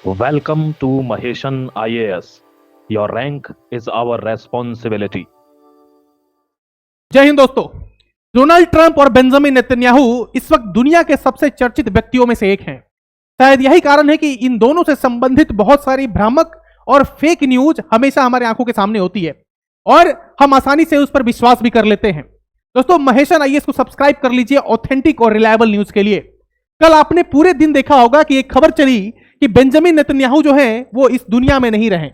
Welcome to Maheshan IAS. Your rank is our responsibility. जय हिंद दोस्तों। Donald Trump और Benjamin Netanyahu इस वक्त दुनिया के सबसे चर्चित व्यक्तियों में से एक हैं। शायद यही कारण है कि इन दोनों से संबंधित बहुत सारी भ्रामक और फेक न्यूज हमेशा हमारे आंखों के सामने होती है और हम आसानी से उस पर विश्वास भी कर लेते हैं। दोस्तों, महेशन आईएएस को सब्सक्राइब कर लीजिए ऑथेंटिक और रिलायबल न्यूज के लिए। कल आपने पूरे दिन देखा होगा कि एक खबर चली कि बेंजामिन नेतन्याहू जो है वो इस दुनिया में नहीं रहे।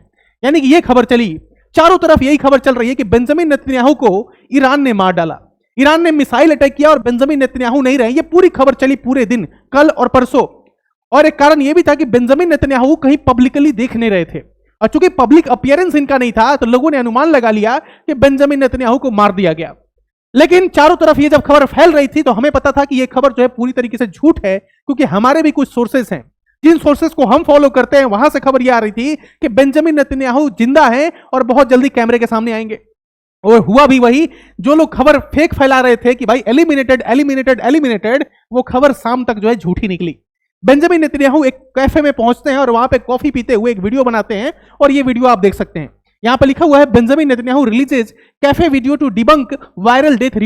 यानी कि यह खबर चली, चारों तरफ यही खबर चल रही है कि बेंजामिन नेतन्याहू को ईरान ने मार डाला, ईरान ने मिसाइल अटैक किया और बेंजामिन नेतन्याहू नहीं रहे। ये पूरी खबर चली पूरे दिन, कल और परसों। और एक कारण यह भी था कि बेंजामिन नेतन्याहू कहीं पब्लिकली देख नहीं रहे थे और चूंकि पब्लिक अपीयरेंस इनका नहीं था तो लोगों ने अनुमान लगा लिया कि बेंजामिन नेतन्याहू को मार दिया गया। लेकिन चारों तरफ ये जब खबर फैल रही थी तो हमें पता था कि ये खबर जो है पूरी तरीके से झूठ है, क्योंकि हमारे भी कुछ सोर्सेस हैं, जिन सोर्सेस को हम फॉलो करते हैं वहां से खबर ये आ रही थी कि बेंजामिन नेतन्याहू जिंदा हैं और बहुत जल्दी कैमरे के सामने आएंगे। और हुआ भी वही। जो लोग खबर फेक फैला रहे थे कि भाई एलिमिनेटेड एलिमिनेटेड एलिमिनेटेड, वो खबर शाम तक जो है झूठी निकली। बेंजामिन नेतन्याहू एक कैफे में पहुंचते हैं और वहां पे कॉफी पीते हुए एक वीडियो बनाते हैं और ये वीडियो आप देख सकते हैं। यहां पर लिखा हुआ है, Benjamin Netanyahu releases cafe video to debunk viral death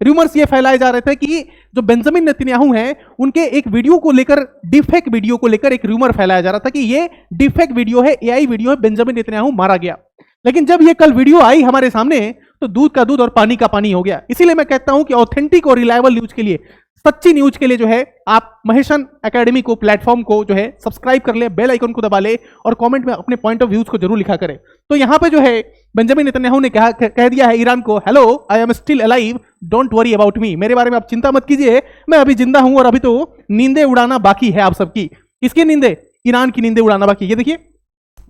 rumours ये फैलाए जा रहे थे कि जो बेंजामिन नेतन्याहू हैं उनके एक वीडियो को लेकर, डिफेक्ट वीडियो को लेकर एक रूमर फैलाया जा रहा था कि ये डिफेक्ट वीडियो है, एआई वीडियो है, बेंजामिन नेतन्याहू मारा गया। लेकिन जब ये कल वीडियो आई हमारे सामने तो दूध का दूध और पानी का पानी हो गया। इसीलिए मैं कहता हूं कि ऑथेंटिक और रिलायबल न्यूज के लिए, सच्ची न्यूज के लिए जो है आप महेशन एकेडमी को, प्लेटफॉर्म को जो है सब्सक्राइब कर ले, बेल आइकन को दबा ले और कमेंट में अपने पॉइंट ऑफ व्यूज को जरूर लिखा करें। तो यहां पे जो है बेंजामिन नेतन्याहू ने कह दिया है ईरान को, hello I am still alive, don't worry about me. मेरे बारे में आप चिंता मत कीजिए, मैं अभी जिंदा हूं और अभी तो नींदें उड़ाना बाकी है आप सबकी। किसकी नींदें? ईरान की नींदें उड़ाना बाकी। ये देखिए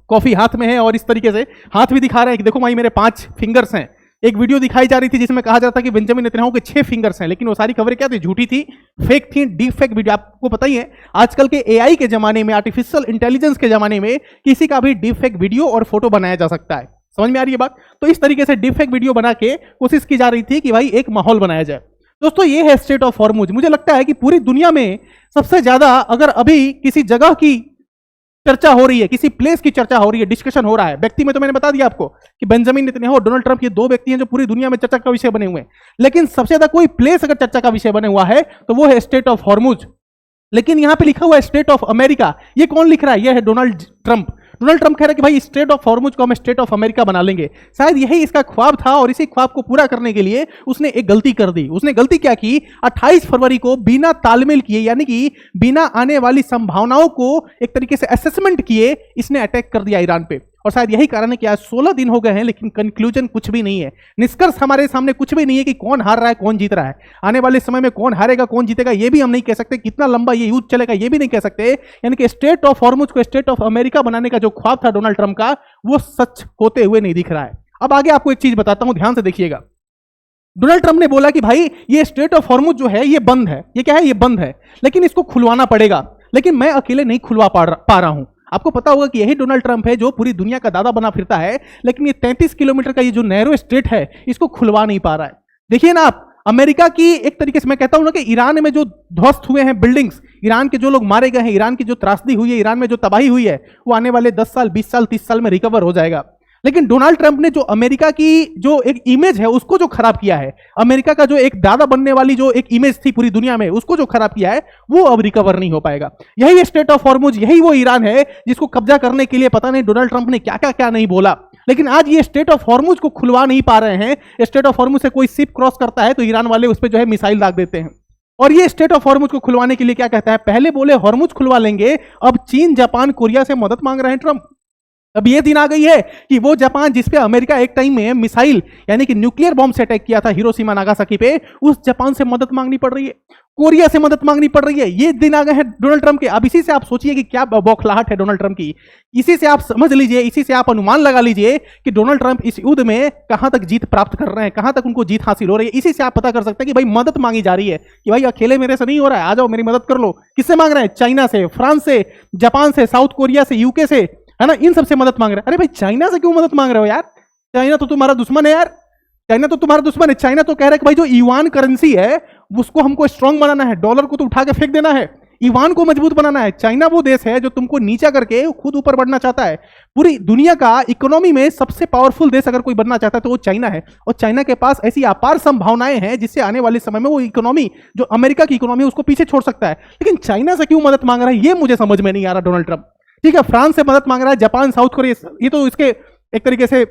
कॉफी हाथ में है और इस तरीके से हाथ भी दिखा रहे हैं कि देखो भाई मेरे 5 फिंगर्स हैं। एक वीडियो दिखाई जा रही थी जिसमें कहा जाता कि बेंजामिन नेतन्याहू के 6 फिंगर्स हैं, लेकिन वो सारी खबरें क्या थी? झूठी थी, फेक थी, डीफेक वीडियो। आपको पता ही है आजकल के एआई के जमाने में, आर्टिफिशियल इंटेलिजेंस के जमाने में किसी का भी डीफेक वीडियो और फोटो बनाया जा सकता है। समझ में आ रही है बात? तो इस तरीके से डीफेक वीडियो बना के कोशिश की जा रही थी कि भाई एक माहौल बनाया जाए। दोस्तों, ये है स्ट्रेट ऑफ हॉर्मुज। मुझे लगता है कि पूरी दुनिया में सबसे ज्यादा अगर अभी किसी जगह की चर्चा हो रही है, किसी प्लेस की चर्चा हो रही है, डिस्कशन हो रहा है, व्यक्ति में तो मैंने बता दिया आपको कि बेंजामिन नेतन्याहू और डोनाल्ड ट्रंप, ये 2 व्यक्ति हैं जो पूरी दुनिया में चर्चा का विषय बने हुए हैं। लेकिन सबसे ज्यादा कोई प्लेस अगर चर्चा का विषय बने हुआ है तो वो है स्ट्रेट ऑफ हॉर्मुज। लेकिन यहां पे लिखा हुआ है स्टेट ऑफ अमेरिका। ये कौन लिख रहा है? ये है डोनाल्ड ट्रंप। डोनाल्ड ट्रंप कह रहे हैं कि भाई स्टेट ऑफ हॉर्मुज को हम स्टेट ऑफ अमेरिका बना लेंगे। शायद यही इसका ख्वाब था और इसी ख्वाब को पूरा करने के लिए उसने एक गलती कर दी। उसने गलती क्या की? 28 फरवरी को बिना तालमेल किए, यानी कि बिना आने वाली संभावनाओं को एक तरीके से असेसमेंट किए, इसने अटैक कर दिया ईरान पे। और शायद यही कारण है कि आज 16 दिन हो गए हैं लेकिन कंक्लूजन कुछ भी नहीं है, निष्कर्ष हमारे सामने कुछ भी नहीं है कि कौन हार रहा है, कौन जीत रहा है। आने वाले समय में कौन हारेगा, कौन जीतेगा, ये भी हम नहीं कह सकते। कितना लंबा ये युद्ध चलेगा ये भी नहीं कह सकते। यानी कि स्टेट ऑफ हॉर्मुज को स्टेट ऑफ अमेरिका बनाने का जो ख्वाब था डोनाल्ड ट्रंप का, वो सच होते हुए नहीं दिख रहा है। अब आगे आपको एक चीज बताता हूं, ध्यान से देखिएगा। डोनाल्ड ट्रंप ने बोला कि भाई ये स्टेट ऑफ हॉर्मुज जो है ये बंद है। ये क्या है? ये बंद है, लेकिन इसको खुलवाना पड़ेगा। लेकिन मैं अकेले नहीं खुलवा पा रहा हूं। आपको पता होगा कि यही डोनाल्ड ट्रंप है जो पूरी दुनिया का दादा बना फिरता है, लेकिन ये 33 किलोमीटर का ये जो नैरो स्टेट है इसको खुलवा नहीं पा रहा है। देखिए ना आप, अमेरिका की एक तरीके से मैं कहता हूं ना कि ईरान में जो ध्वस्त हुए हैं बिल्डिंग्स, ईरान के जो लोग मारे गए हैं, ईरान की जो त्रासदी हुई है, ईरान में जो तबाही हुई है, वो आने वाले 10 साल 20 साल 30 साल में रिकवर हो जाएगा। लेकिन डोनाल्ड ट्रंप ने जो अमेरिका की जो एक इमेज है उसको जो खराब किया है, अमेरिका का जो एक दादा बनने वाली जो एक इमेज थी पूरी दुनिया में, उसको जो खराब किया है, वो अब रिकवर नहीं हो पाएगा। यही स्टेट ऑफ हॉर्मुज, यही वो ईरान है जिसको कब्जा करने के लिए पता नहीं डोनाल्ड ट्रंप ने क्या क्या क्या नहीं बोला। लेकिन आज ये स्टेट ऑफ हॉर्मुज को खुलवा नहीं पा रहे हैं। स्टेट ऑफ हॉर्मुज से कोई शिप क्रॉस करता है तो ईरान वाले उस पर जो है मिसाइल दाग देते हैं। और ये स्टेट ऑफ हॉर्मुज को खुलवाने के लिए क्या कहता है? पहले बोले हॉर्मुज खुलवा लेंगे, अब चीन, जापान, कोरिया से मदद मांग रहे हैं ट्रंप। अब ये दिन आ गई है कि वो जापान जिसपे अमेरिका एक टाइम में मिसाइल यानी कि न्यूक्लियर बॉम्ब से अटैक किया था हिरोशिमा नागासाकी पे, उस जापान से मदद मांगनी पड़ रही है, कोरिया से मदद मांगनी पड़ रही है। ये दिन आ गए हैं डोनाल्ड ट्रंप के। अब इसी से आप सोचिए कि क्या बौखलाहट है डोनाल्ड ट्रंप की। इसी से आप समझ लीजिए, इसी से आप अनुमान लगा लीजिए कि डोनाल्ड ट्रंप इस युद्ध में कहां तक जीत प्राप्त कर रहे हैं, कहां तक उनको जीत हासिल हो रही है। इसी से आप पता कर सकते हैं कि भाई मदद मांगी जा रही है कि भाई अकेले मेरे से नहीं हो रहा है, आ जाओ मेरी मदद कर लो। किससे मांग रहे हैं? चाइना से, फ्रांस से, जापान से, साउथ कोरिया से, यूके से, है ना, इन सबसे मदद मांग रहे हैं। अरे भाई चाइना से क्यों मदद मांग रहे हो यार? चाइना तो तुम्हारा दुश्मन है यार, चाइना तो तुम्हारा दुश्मन है। चाइना तो कह रहा है कि भाई जो युआन करेंसी है उसको हमको स्ट्रांग बनाना है, डॉलर को तो उठा के फेंक देना है। ईवान को मजबूत बनाना है। चाइना वो देश है जो तुमको नीचा करके खुद ऊपर बढ़ना चाहता है। पूरी दुनिया का इकोनॉमी में सबसे पावरफुल देश अगर कोई बनना चाहता है तो वो चाइना है, और चाइना के पास ऐसी अपार संभावनाएं हैं जिससे आने वाले समय में वो इकोनॉमी जो अमेरिका की इकोनॉमी उसको पीछे छोड़ सकता है। लेकिन चाइना से क्यों मदद मांग रहा है ये मुझे समझ में नहीं आ रहा डोनाल्ड ट्रंप। ठीक है, फ्रांस से मदद मांग रहा है, जापान, साउथ कोरिया, ये तो इसके एक तरीके से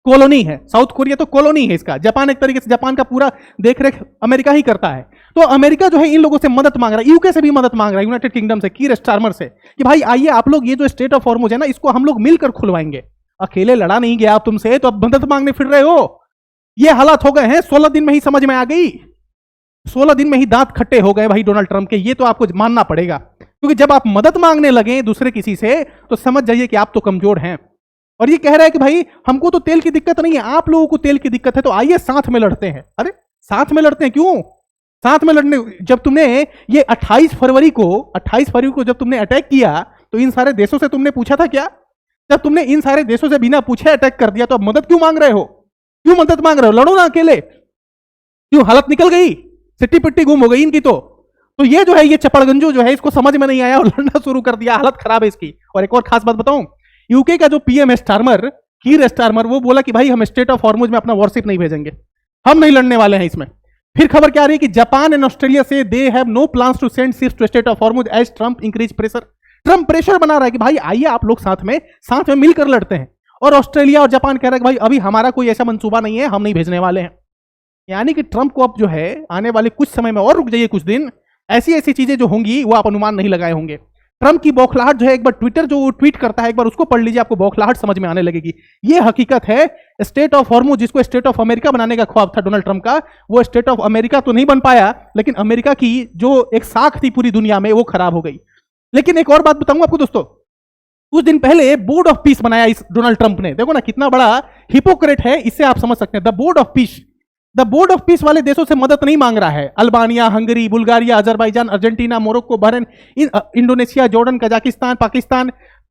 कॉलोनी है। साउथ कोरिया तो कॉलोनी है इसका। जापान एक तरीके से जापान का पूरा देखरेख अमेरिका ही करता है। तो अमेरिका जो है इन लोगों से मदद मांग रहा है, यूके से भी मदद मांग रहा है, यूनाइटेड किंगडम से, कीर स्टारमर से, कि भाई आइए आप लोग ये जो स्टेट ऑफ हॉर्मुज है ना इसको हम लोग मिलकर खुलवाएंगे। अकेले लड़ा नहीं गया आप तुमसे तो अब मदद मांगने फिर रहे हो। ये हालात हो गए हैं, 16 दिन में ही समझ में आ गई, 16 दिन में ही दांत खट्टे हो गए भाई डोनाल्ड ट्रंप के। ये तो आपको मानना पड़ेगा, क्योंकि जब आप मदद मांगने लगे दूसरे किसी से तो समझ जाइए कि आप तो कमजोर हैं। और ये कह रहा है कि भाई हमको तो तेल की दिक्कत नहीं है, आप लोगों को तेल की दिक्कत है, तो आइए साथ में लड़ते हैं। अरे साथ में लड़ते हैं क्यों? साथ में लड़ने, जब तुमने ये 28 फरवरी को जब तुमने अटैक किया तो इन सारे देशों से तुमने पूछा था क्या? जब तुमने इन सारे देशों से बिना पूछे अटैक कर दिया तो अब मदद क्यों मांग रहे हो? क्यों मदद मांग रहे हो? लड़ो ना अकेले। क्यों हालत निकल गई, सिट्टी पिट्टी गुम हो गई इनकी। तो ये जो है ये चपड़गंजो जो है इसको समझ में नहीं आया और लड़ना शुरू कर दिया, हालत खराब है इसकी। और एक और खास बात बताऊं, यूके का जो पीएम स्टारमर, कीर स्टारमर, वो बोला कि भाई हम स्टेट ऑफ हॉर्मुज में अपना वॉरशिप नहीं भेजेंगे, हम नहीं लड़ने वाले हैं इसमें। फिर खबर क्या आ रही है कि जापान एंड ऑस्ट्रेलिया से they have no plans to send ships to state of Hormuz as Trump increase pressure. Trump pressure बना रहा है कि भाई आइए आप लोग साथ में मिलकर लड़ते हैं। और ऑस्ट्रेलिया और जापान कह रहा है कि भाई अभी हमारा कोई ऐसा मंसूबा नहीं है, हम नहीं भेजने वाले हैं। यानी कि ट्रंप को अब जो है आने वाले कुछ समय में, और रुक जाइए कुछ दिन, ऐसी ऐसी चीजें जो होंगी वो आप अनुमान नहीं लगाए होंगे। ट्रंप की बौखलाहट जो है, एक बार ट्विटर जो वो ट्वीट करता है एक बार उसको पढ़ लीजिए, आपको बौखलाहट समझ में आने लगेगी। ये हकीकत है, स्टेट ऑफ हॉर्मुज जिसको स्टेट ऑफ अमेरिका बनाने का ख्वाब था डोनाल्ड ट्रंप का, वो स्टेट ऑफ अमेरिका तो नहीं बन पाया, लेकिन अमेरिका की जो एक साख थी पूरी दुनिया में वो खराब हो गई। लेकिन एक और बात बताऊंगा आपको दोस्तों, कुछ दिन पहले बोर्ड ऑफ पीस बनाया इस डोनाल्ड ट्रंप ने। देखो ना कितना बड़ा हिपोक्रेट है, इससे आप समझ सकते हैं। द बोर्ड ऑफ पीस वाले देशों से मदद नहीं मांग रहा है। Albania, Hungary, Bulgaria, Azerbaijan, Argentina, Morocco, Bahrain, Indonesia, Jordan, Kazakhstan, Pakistan,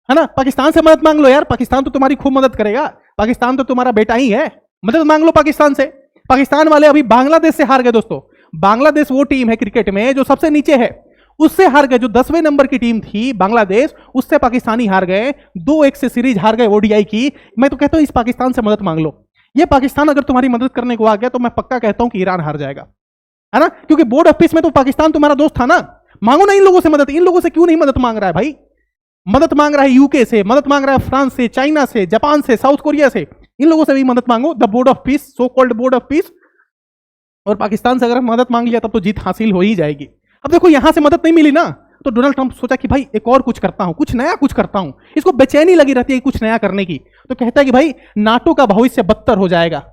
है ना। पाकिस्तान से मदद मांग लो यार, पाकिस्तान तो तुम्हारी खूब मदद करेगा, पाकिस्तान तो तुम्हारा बेटा ही है, मदद मांग लो पाकिस्तान से। पाकिस्तान वाले अभी बांग्लादेश से हार गए दोस्तों। बांग्लादेश वो टीम है क्रिकेट में जो सबसे नीचे है, उससे हार गए। जो 10वें नंबर की टीम थी बांग्लादेश, उससे पाकिस्तानी हार गए, 2-1 से सीरीज हार गए ओडीआई की। मैं तो कहता हूं इस पाकिस्तान से मदद मांग लो। ये पाकिस्तान अगर तुम्हारी मदद करने को आ गया तो मैं पक्का कहता हूं कि ईरान हार जाएगा, है ना। क्योंकि बोर्ड ऑफ पीस में तो पाकिस्तान तुम्हारा दोस्त था ना। मांगो ना इन लोगों से मदद। इन लोगों से क्यों नहीं मदद मांग रहा है भाई? मदद मांग रहा है यूके से, मदद मांग रहा है फ्रांस से, चाइना से, जापान से, साउथ कोरिया से। इन लोगों से भी मदद मांगो, the board of peace, so called board of peace. और पाकिस्तान से अगर मदद मांग लिया तब तो जीत हासिल हो ही जाएगी। अब देखो यहां से मदद नहीं मिली ना, तो डोनाल्ड ट्रंप सोचा कि भाई एक और कुछ करता हूं, कुछ नया कुछ करता हूं। इसको बेचैनी लगी रहती है कुछ नया करने की, तो कहता है कि भाई नाटो का भविष्य बदतर हो जाएगा।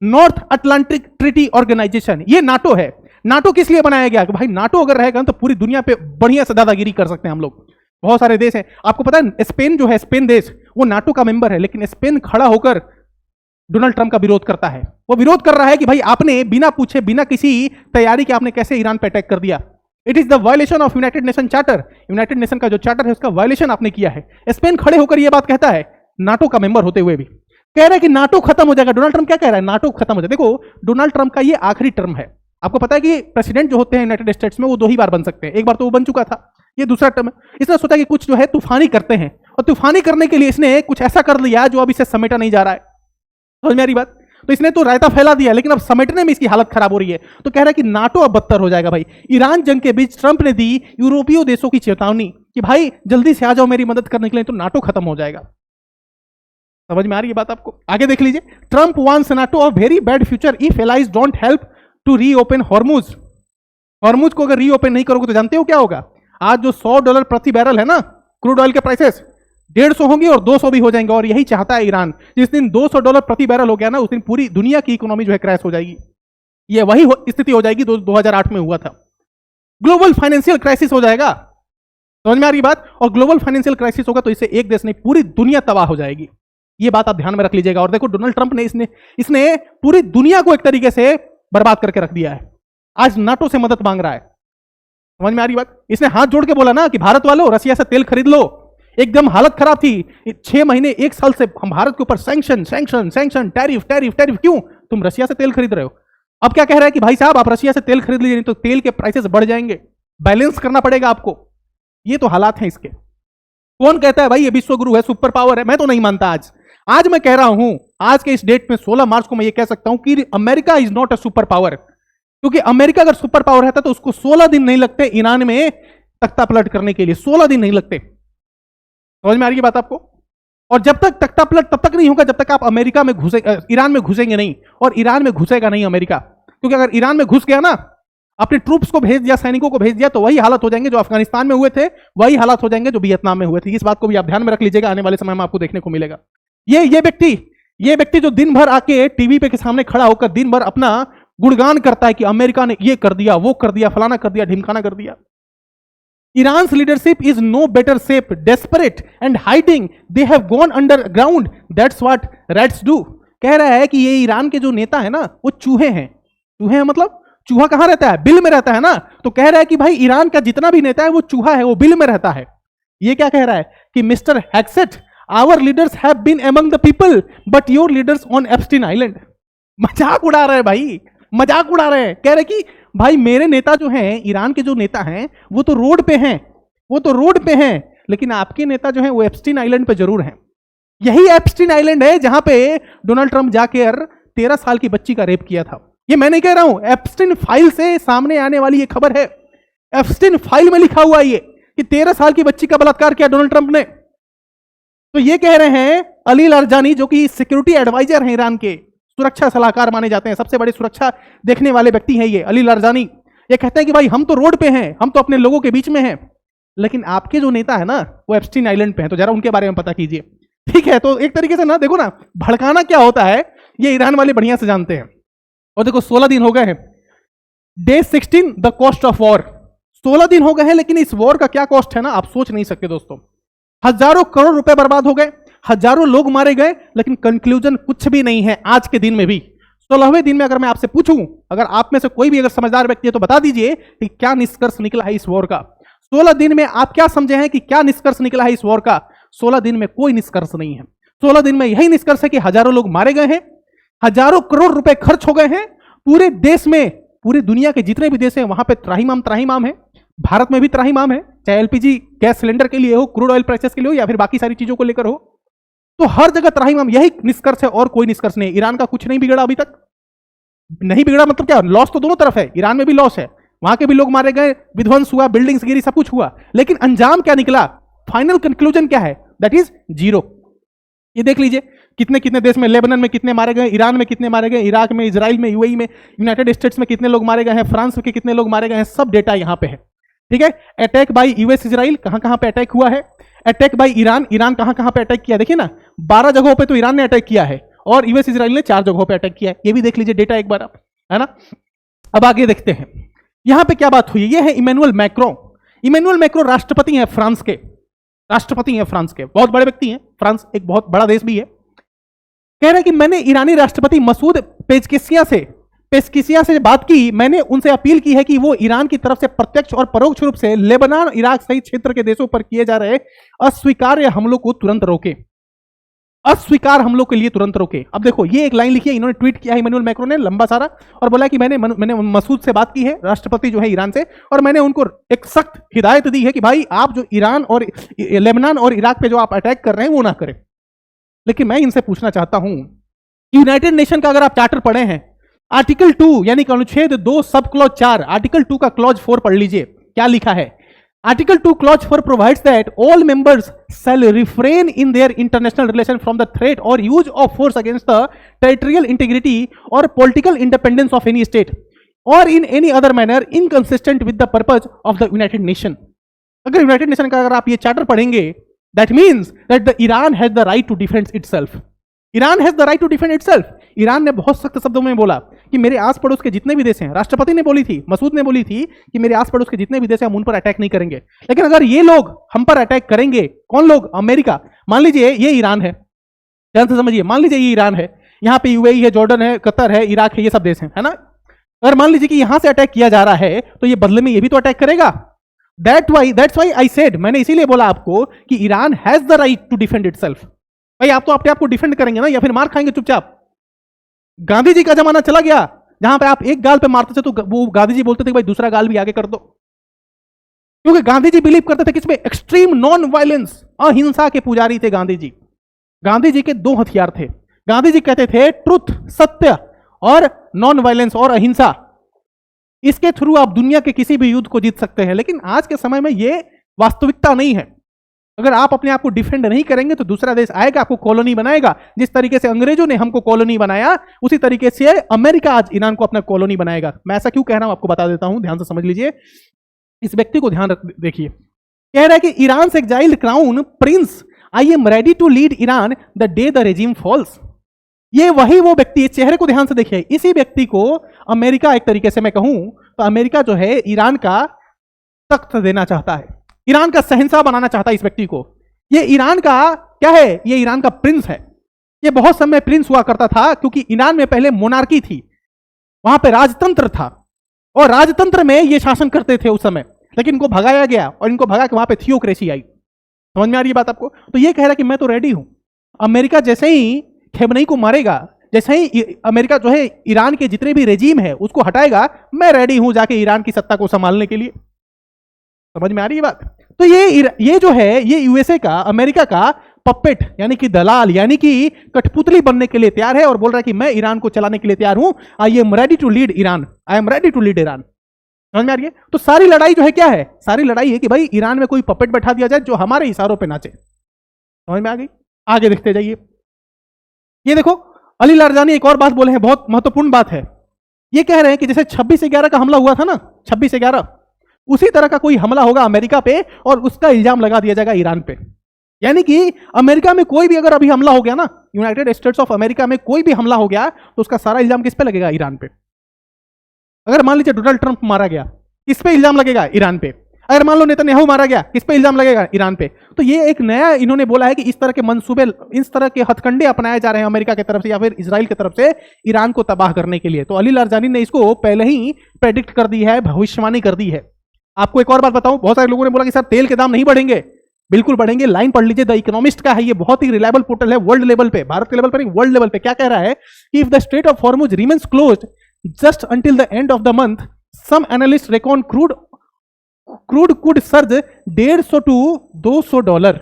नॉर्थ अटलांटिक ट्रीटी ऑर्गेनाइजेशन, ये नाटो है। नाटो किस लिए बनाया गया कि भाई नाटो अगर रहेगा तो पूरी दुनिया पे बढ़िया से दादागिरी कर सकते हैं हम लोग। बहुत सारे देश हैं, आपको पता है स्पेन जो है, स्पेन देश वो नाटो का मेंबर है, लेकिन स्पेन खड़ा होकर डोनाल्ड ट्रंप का विरोध करता है। वो विरोध कर रहा है कि भाई आपने बिना पूछे, बिना किसी तैयारी के आपने कैसे ईरान पे अटैक कर दिया। It is the violation of United nation charter. United nation का जो चार्टर है उसका वायलेशन आपने किया है। स्पेन खड़े होकर यह बात कहता है, नाटो का मेंबर होते हुए भी कह रहा है कि नाटो खत्म हो जाएगा। डोनाल्ड ट्रंप क्या कह रहा है? नाटो खत्म हो जाएगा। देखो डोनाल्ड ट्रंप का ये आखिरी टर्म है। आपको पता है कि प्रेसिडेंट जो होते हैं यूनाइटेड स्टेट्स में वो 2 ही बार बन सकते हैं, एक बार तो वो बन चुका था, ये दूसरा टर्म है। इसने सोचा कि कुछ जो है तूफानी करते हैं, और तूफानी करने के लिए इसने कुछ ऐसा कर लिया जो अब इसे समेटा नहीं जा रहा है। समझ में आ रही बात? तो इसने तो रायता फैला दिया, लेकिन अब समेटने में इसकी हालत खराब हो रही है। तो कह रहा है कि नाटो अब बदतर हो जाएगा भाई। ईरान जंग के बीच ट्रंप ने दी यूरोपीय देशों की चेतावनी कि भाई जल्दी से आ जाओ मेरी मदद करने के लिए, तो नाटो खत्म हो जाएगा। समझ में आ रही है बात आपको? आगे देख लीजिए। Trump wants NATO a very bad future if allies don't help to reopen Hormuz. Hormuz को अगर रीओपन नहीं करोगे तो जानते हो क्या होगा? आज जो $100 प्रति बैरल है ना क्रूड ऑयल के प्राइसेस, 150 होंगे और 200 भी हो जाएंगे। और यही चाहता है ईरान। जिस दिन $200 प्रति बैरल हो गया ना, उस दिन पूरी दुनिया की इकोनॉमी जो है क्रैश हो जाएगी। ये वही स्थिति हो जाएगी 2008 में हुआ था। ग्लोबल फाइनेंशियल क्राइसिस हो जाएगा। समझ में आ रही बात? और ग्लोबल फाइनेंशियल क्राइसिस होगा तो इससे एक देश नहीं पूरी दुनिया तबाह हो जाएगी। ये बात आप ध्यान में रख लीजिएगा। और देखो डोनाल्ड ट्रंप ने इसने पूरी दुनिया को एक तरीके से बर्बाद करके रख दिया है। आज नाटो से मदद मांग रहा है। समझ में आ रही बात? इसने हाथ जोड़ के बोला ना कि भारत वालों रसिया से तेल खरीद लो। एकदम हालत खराब थी 6 महीने 1 साल से हम भारत के ऊपर sanction sanction sanction, tariff tariff tariff. क्यों? तुम रसिया से तेल खरीद रहे हो। अब क्या कह रहा है कि भाई साहब आप रसिया से तेल खरीद लीजिए, नहीं तो तेल के प्राइसेस बढ़ जाएंगे, बैलेंस करना पड़ेगा आपको। ये तो हालात हैं इसके। कौन कहता है भाई ये विश्व गुरु है, सुपर पावर है? मैं तो नहीं मानता। आज मैं कह रहा हूं, आज के इस डेट में 16 मार्च को मैं ये कह सकता हूं कि America is not a super power. क्योंकि अमेरिका अगर सुपर पावर रहता तो उसको 16 दिन नहीं लगते ईरान में तख्ता पलट करने के लिए, 16 दिन नहीं लगते। समझ में आ रही है बात आपको? और जब तक तख्ता पलट तब तक नहीं होगा जब तक आप अमेरिका में ईरान में घुसेंगे नहीं, और ईरान में घुसेगा नहीं अमेरिका। क्योंकि अगर ईरान में घुस गया ना, अपने ट्रूप्स को भेज दिया, सैनिकों को भेज दिया, तो वही हालत हो जाएंगे जो अफगानिस्तान में हुए थे, वही हालत हो जाएंगे जो वियतनाम में हुए थे। इस बात को भी आप ध्यान में रख लीजिएगा, आने वाले समय में आपको देखने को मिलेगा। ये व्यक्ति जो दिन भर आके टीवी पे के सामने खड़ा होकर दिन भर अपना गुणगान करता है कि अमेरिका ने ये कर दिया, वो कर दिया, फलाना कर दिया, ढिमकाना कर दिया। Iran's leadership is no better shape, desperate and hiding. They have gone underground. That's what rats do. कह रहा है कि ये ईरान के जो नेता है ना, वो चूहे हैं। चूहे हैं मतलब चूहा कहां रहता है? बिल में रहता है ना। तो कह रहा है कि भाई ईरान का जितना भी नेता है वो चूहा है, वो बिल में रहता है। ये क्या कह रहा है कि mister Hegseth, our leaders have been among the people but your leaders on Epstein island. मजाक उड़ा रहे हैं भाई, मजाक उड़ा रहे हैं। कह रहे कि भाई मेरे नेता जो हैं, ईरान के जो नेता हैं, वो तो रोड पे हैं, वो तो रोड पे हैं, लेकिन आपके नेता जो हैं वो एप्स्टीन आइलैंड पे जरूर हैं। यही एप्स्टीन आइलैंड है जहां पे डोनाल्ड ट्रंप जाकर 13 साल की बच्ची का रेप किया था। ये मैं नहीं कह रहा हूं, एप्स्टीन फाइल से सामने आने वाली ये खबर है। एप्स्टीन फाइल में लिखा हुआ ये कि 13 साल की बच्ची का बलात्कार किया डोनाल्ड ट्रंप ने। तो ये कह रहे हैं अली लारजानी, जो कि सिक्योरिटी एडवाइजर हैं ईरान के, सुरक्षा सलाहकार माने जाते हैं, सबसे बड़े सुरक्षा देखने वाले व्यक्ति हैं ये अली लारजानी। ये कहते हैं कि भाई हम तो रोड पे हैं, हम तो अपने लोगों के बीच में हैं, लेकिन आपके जो नेता है ना वो एप्स्टीन आइलैंड पे हैं, तो जरा उनके बारे में पता कीजिए। ठीक है, तो एक तरीके से ना देखो ना, भड़काना क्या होता है ये ईरान वाले बढ़िया से जानते हैं। और देखो 16 दिन हो गए हैं, day 16 the cost of war. 16 दिन हो गए हैं, लेकिन इस वॉर का क्या कॉस्ट है ना, आप सोच नहीं सकते दोस्तों। हजारों करोड़ रुपए बर्बाद हो गए, हजारों लोग मारे गए, लेकिन कंक्लूजन कुछ भी नहीं है आज के दिन में भी। 16वें दिन में अगर मैं आपसे पूछूं, अगर आप में से कोई भी अगर समझदार व्यक्ति है तो बता दीजिए कि क्या निष्कर्ष निकला है इस वॉर का। 16 दिन में आप क्या समझे हैं कि क्या निष्कर्ष निकला है इस वॉर का? 16 दिन में कोई निष्कर्ष नहीं है। 16 दिन में यही निष्कर्ष है कि हजारों लोग मारे गए हैं, हजारों करोड़ रुपए खर्च हो गए हैं, पूरे देश में, पूरी दुनिया के जितने भी देश हैं वहां पे त्राहिमाम है। भारत में भी त्राहिमाम है, चाहे एलपीजी गैस सिलेंडर के लिए हो, क्रूड ऑयल प्राइसेस के लिए हो, या फिर बाकी सारी चीजों को लेकर हो, तो हर जगह त्राहिमाम। यही निष्कर्ष है और कोई निष्कर्ष नहीं। ईरान का कुछ नहीं बिगड़ा अभी तक। नहीं बिगड़ा मतलब क्या? लॉस तो दोनों तरफ है, ईरान में भी लॉस है, वहां के भी लोग मारे गए, विध्वंस हुआ, बिल्डिंग्स गिरी, सब कुछ हुआ, लेकिन अंजाम क्या निकला? फाइनल कंक्लूजन क्या है? That is 0। ये देख लीजिए कितने कितने देश में, लेबनान में कितने मारे गए, ईरान में कितने मारे गए, इराक में, इजराइल में, यूएई में, यूनाइटेड स्टेट्स में कितने लोग मारे गए हैं, फ्रांस के कितने लोग मारे गए हैं, सब डेटा यहां पे है। ठीक है, अटैक बाय यूएस इजराइल, कहां कहां पे अटैक हुआ है। अटैक बाय ईरान, ईरान कहां कहां पे अटैक किया, देखिए ना, 12 जगहों पे तो ईरान ने अटैक किया है, और यूएस इजराइल ने 4 जगहों पे अटैक किया है। ये भी देख लीजिए डेटा एक बार आप, है ना। अब आगे देखते हैं यहां पे क्या बात हुई। ये है इमैनुअल मैक्रों। इमैनुअल मैक्रों राष्ट्रपति हैं फ्रांस के, राष्ट्रपति हैं फ्रांस के, बहुत बड़े व्यक्ति हैं। फ्रांस एक बहुत बड़ा देश भी है। कह रहे हैं कि मैंने ईरानी राष्ट्रपति मसूद पेस्किसिया से बात की, मैंने उनसे अपील की है कि वो ईरान की तरफ से प्रत्यक्ष और परोक्ष रूप से लेबनान, इराक सहित क्षेत्र के देशों पर किए जा रहे अस्वीकार्य हमलों को तुरंत रोके, अस्वीकार हमलों के लिए तुरंत रोके। अब देखो ये एक लाइन लिखी है, इन्होंने ट्वीट किया है इमैनुअल मैक्रों ने लंबा सारा, और बोला कि मैंने मसूद से बात की है, राष्ट्रपति जो है ईरान से, और मैंने उनको एक सख्त हिदायत दी है कि भाई आप जो ईरान और लेबनान और इराक पे जो आप अटैक कर रहे हैं वो ना करें। लेकिन मैं इनसे पूछना चाहता हूं, यूनाइटेड नेशन का अगर आप चार्टर पढ़े हैं, आर्टिकल 2 यानी कि अनुच्छेद 2 सब क्लॉज 4, आर्टिकल 2 का क्लॉज 4 पढ़ लीजिए, क्या लिखा है। Article 2 clause 4 provides that all members shall refrain in their international relation from the threat or use of force against the territorial integrity or political independence of any state or in any other manner inconsistent with the purpose of the united nation. अगर united nation का अगर आप ये charter पढ़ेंगे, that means that the Iran has the right to defend itself. Iran has the right to defend itself. Iran ने बहुत सख्त शब्दों में बोला कि मेरे आस पड़ोस के जितने भी देश हैं, राष्ट्रपति ने बोली थी, मसूद ने बोली थी कि मेरे आस पड़ोस के जितने भी देश हैं हम उन पर अटैक नहीं करेंगे। लेकिन अगर ये लोग हम पर अटैक करेंगे, कौन लोग? अमेरिका। मान लीजिए ये ईरान है, ध्यान से समझिए, मान लीजिए ये ईरान है, यहाँ पे यूएई है, जॉर्डन है, कतर है, इराक है, ये सब देश हैं, है ना। अगर मान लीजिए कि यहां से अटैक किया जा रहा है तो ये बदले में ये भी तो अटैक करेगा। दैट्स व्हाई आई सेड, मैंने इसीलिए बोला आपको कि Iran has the right to defend itself. भाई आप तो अपने आप को डिफेंड करेंगे ना, या फिर मार खाएंगे चुपचाप। गांधी जी का जमाना चला गया जहां पे आप एक गाल पे मारते थे तो वो गांधी जी बोलते थे कि भाई दूसरा गाल भी आगे कर दो। क्योंकि गांधी जी बिलीव करते थे किसमें? एक्सट्रीम नॉन वायलेंस, अहिंसा के पुजारी थे गांधी जी। गांधी जी के दो हथियार थे। गांधी जी कहते थे ट्रुथ, सत्य, और नॉन वायलेंस और अहिंसा, इसके थ्रू आप दुनिया के किसी भी युद्ध को जीत सकते हैं। लेकिन आज के समय में यह वास्तविकता नहीं है। अगर आप अपने आप को डिफेंड नहीं करेंगे तो दूसरा देश आएगा, आपको कॉलोनी बनाएगा। जिस तरीके से अंग्रेजों ने हमको कॉलोनी बनाया, उसी तरीके से अमेरिका आज ईरान को अपना कॉलोनी बनाएगा। मैं ऐसा क्यों कह रहा हूं आपको बता देता हूं, ध्यान से समझ लीजिए। इस व्यक्ति को ध्यान देखिए, कह रहा है कि ईरान से exiled crown prince, I am ready to lead Iran the day the regime falls. ये वही वो व्यक्ति, इस चेहरे को ध्यान से देखिए, इसी व्यक्ति को अमेरिका, एक तरीके से मैं कहूं तो अमेरिका जो है ईरान का तख्त देना चाहता है, ईरान का शहंशाह बनाना चाहता है इस व्यक्ति को। ये ईरान का क्या है? ये ईरान का प्रिंस है। ये बहुत समय प्रिंस हुआ करता था, क्योंकि ईरान में पहले मोनार्की थी, वहां पे राजतंत्र था, और राजतंत्र में ये शासन करते थे उस समय। लेकिन इनको भगाया गया, और इनको भगा के वहां पे थियोक्रेसी आई। समझ में आ रही है बात आपको? तो ये कह रहा है कि मैं तो रेडी हूं। अमेरिका जैसे ही खेमनेई को मारेगा, जैसे ही अमेरिका जो है ईरान के जितने भी रेजीम है उसको हटाएगा, मैं रेडी हूं जाके ईरान की सत्ता को संभालने के लिए। समझ में आ रही है बात? तो ये जो है, ये यूएसए का, अमेरिका का पपेट, यानी कि दलाल, यानी कि कठपुतली बनने के लिए तैयार है, और बोल रहा है कि मैं ईरान को चलाने के लिए तैयार हूं। I am ready to lead Iran, I am ready to lead Iran. समझ में आ रही है? तो सारी लड़ाई जो है क्या है? सारी लड़ाई है कि भाई ईरान में कोई पपेट बैठा दिया जाए जो हमारे इशारों पे नाचे। समझ में आ गई? आगे देखते जाइए। ये देखो, अली लारजानी एक और बात बोले हैं, बहुत महत्वपूर्ण बात है। ये कह रहे हैं कि जैसे 26/11 का हमला हुआ था ना, 26/11, उसी तरह का कोई हमला होगा अमेरिका पे, और उसका इल्जाम लगा दिया जाएगा ईरान पे। यानी कि अमेरिका में कोई भी अगर अभी हमला हो गया ना, यूनाइटेड स्टेट्स ऑफ अमेरिका में कोई भी हमला हो गया, तो उसका सारा इल्जाम किस पे लगेगा? ईरान पे। अगर मान लीजिए डोनाल्ड ट्रंप मारा गया, किस पे इल्जाम लगेगा? ईरान पे। अगर मान लो नेतन्याहू मारा गया, किस पे इल्जाम लगेगा? ईरान पे। तो ये एक नया इन्होंने बोला है कि इस तरह के मंसूबे, इस तरह के हथकंडे अपनाए जा रहे हैं अमेरिका की तरफ से या फिर इजराइल की तरफ से ईरान को तबाह करने के लिए। तो अली लारजानी ने इसको पहले ही प्रेडिक्ट कर दी है, भविष्यवाणी कर दी है। आपको एक और बात बताऊं, बहुत सारे लोगों ने बोला कि सर तेल के दाम नहीं बढ़ेंगे। बिल्कुल बढ़ेंगे, लाइन पढ़ लीजिए, द इकोनॉमिस्ट का है, ये बहुत ही रिलायबल पोर्टल है वर्ल्ड लेवल पे, भारत के लेवल पर नहीं, वर्ल्ड लेवल पे। क्या कह रहा है कि if the strait of Hormuz remains closed just until the end of the month, some analyst reckon crude could surge $150 to $200,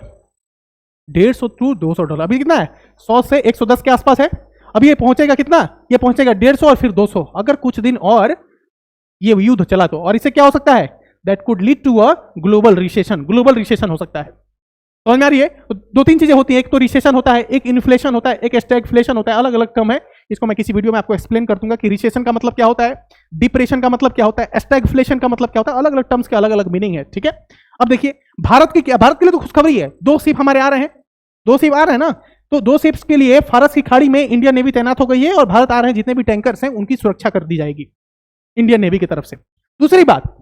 $150 to $200। अभी कितना है? 100 से 110 के आसपास है। अभी ये पहुंचेगा कितना? ये पहुंचेगा 150 और फिर 200, अगर कुछ दिन और ये युद्ध चला तो। और इससे क्या हो सकता है? That could lead to a global recession, global recession हो सकता है। समझ में आ रही है? तो दो तीन चीजें होती है, एक तो रिसेशन होता है, एक इन्फ्लेशन होता है, एक स्टैगफ्लेशन होता है। अलग अलग टर्म है, इसको मैं किसी वीडियो में आपको एक्सप्लेन कर दूंगा कि रिसेशन का मतलब क्या होता है, डिप्रेशन का मतलब क्या होता है, स्टैगफ्लेशन का मतलब क्या होता है। अलग अलग टर्म्स के अलग अलग मीनिंग है, ठीक है। अब देखिए, भारत के लिए तो खुशखबरी है, 2 शिप हमारे आ रहे हैं, 2 शिप आ रहे हैं ना। तो 2 शिप्स के लिए फारस की खाड़ी में इंडियन नेवी तैनात हो गई है, और भारत आ रहे हैं, जितने भी टैंकर्स हैं उनकी सुरक्षा कर दी जाएगी इंडियन नेवी की तरफ से। दूसरी बात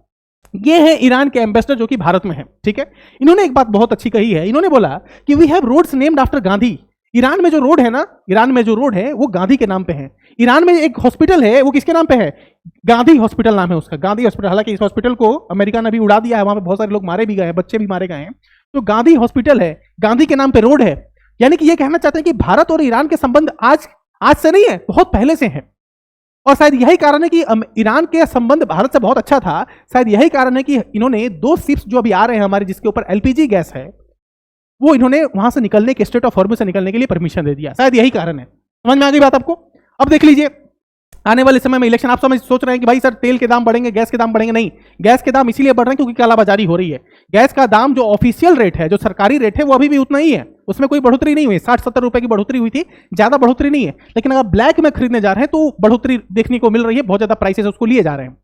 ये है ईरान के एम्बेसडर जो कि भारत में है, ठीक है। इन्होंने एक बात बहुत अच्छी कही है, इन्होंने बोला कि we have roads named after Gandhi. Iran में जो रोड है ना, ईरान में जो रोड है वो गांधी के नाम पे है। ईरान में एक हॉस्पिटल है, वो किसके नाम पे है? गांधी हॉस्पिटल नाम है उसका, गांधी हॉस्पिटल। हालांकि इस हॉस्पिटल को अमेरिका ने भी उड़ा दिया है, वहां पे बहुत सारे लोग मारे भी गए हैं, बच्चे भी मारे गए हैं। तो गांधी हॉस्पिटल है, गांधी के नाम पे रोड है। यानी कि ये कहना चाहते हैं कि भारत और ईरान के संबंध आज से नहीं है, बहुत पहले से है। और शायद यही कारण है कि ईरान के संबंध भारत से बहुत अच्छा था। शायद यही कारण है कि इन्होंने 2 शिप्स जो अभी आ रहे हैं हमारे, जिसके ऊपर एलपीजी गैस है, वो इन्होंने वहां से निकलने के, स्ट्रेट ऑफ हॉर्मुज से निकलने के लिए परमिशन दे दिया। शायद यही कारण है। समझ में आ गई बात आपको? अब देख लीजिए, आने वाले समय में इलेक्शन, आप सोच रहे हैं कि भाई सर तेल के दाम बढ़ेंगे, गैस के दाम बढ़ेंगे। नहीं, गैस के दाम इसीलिए बढ़ रहे हैं क्योंकि कालाबाजारी हो रही है। गैस का दाम जो ऑफिशियल रेट है, जो सरकारी रेट है, वो अभी भी उतना ही है, उसमें कोई बढ़ोतरी नहीं हुई। 60-70 रुपए की बढ़ोतरी हुई थी, ज्यादा बढ़ोतरी नहीं है। लेकिन अगर ब्लैक में खरीदने जा रहे हैं तो बढ़ोतरी देखने को मिल रही है, बहुत ज्यादा प्राइसेस उसको लिए जा रहे हैं।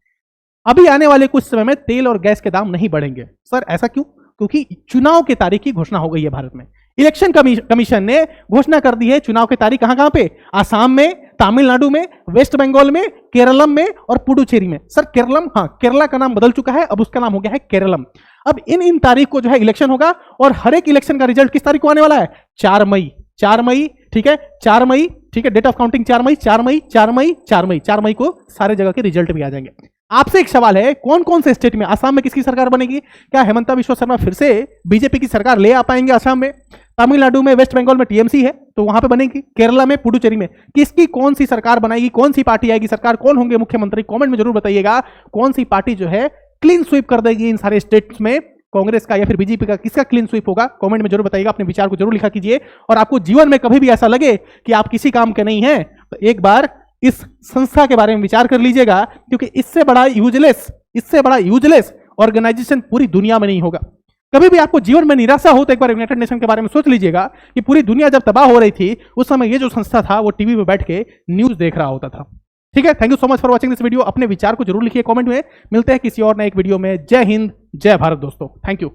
अभी आने वाले कुछ समय में तेल और गैस के दाम नहीं बढ़ेंगे। सर ऐसा क्यों? क्योंकि चुनाव की तारीख की घोषणा हो गई है भारत में। इलेक्शन कमीशन ने घोषणा कर दी है चुनाव की तारीख। कहां पे? आसाम में, तमिलनाडु में, वेस्ट बंगाल में, केरलम में और पुडुचेरी में। सर केरलम, हाँ, केरला का नाम बदल चुका है, अब उसका नाम हो गया है केरलम। अब इन तारीख को जो है इलेक्शन होगा, और हर एक इलेक्शन का रिजल्ट किस तारीख को आने वाला है? 4 मई, 4 मई, ठीक है, 4 मई, ठीक है, डेट ऑफ काउंटिंग 4 मई, 4 मई, 4 मई, 4 मई, 4 मई को सारे जगह के रिजल्ट भी आ जाएंगे। आपसे एक सवाल है, कौन कौन से स्टेट में? आसाम में किसकी सरकार बनेगी? क्या हेमंता बिश्वा शर्मा फिर से बीजेपी की सरकार ले आ पाएंगे आसाम में? तमिलनाडु में, वेस्ट बंगाल में टीएमसी है तो वहां पे बनेगी। केरला में, पुडुचेरी में किसकी कौन सी सरकार बनाएगी, कौन सी पार्टी आएगी सरकार, कौन होंगे मुख्यमंत्री? कमेंट में जरूर बताइएगा कौन सी पार्टी जो है क्लीन स्वीप कर देगी इन सारे स्टेट्स में, कांग्रेस का या फिर बीजेपी का, किसका क्लीन स्वीप होगा? कमेंट में जरूर बताइएगा, अपने विचार को जरूर लिखा कीजिए। और आपको जीवन में कभी भी ऐसा लगे कि आप किसी काम के नहीं हैं, तो एक बार इस संस्था के बारे में विचार कर लीजिएगा, क्योंकि इससे बड़ा यूजलेस ऑर्गेनाइजेशन पूरी दुनिया में नहीं होगा। कभी भी आपको जीवन में निराशा हो तो एक बार यूनाइटेड नेशन के बारे में सोच लीजिएगा कि पूरी दुनिया जब तबाह हो रही थी उस समय ये जो संस्था था वो टीवी पे बैठ के न्यूज देख रहा होता था। ठीक है, thank you so much for watching this video. अपने विचार को जरूर लिखिए कमेंट में। मिलते हैं किसी और नए एक वीडियो में। जय हिंद, जय भारत दोस्तों, थैंक यू।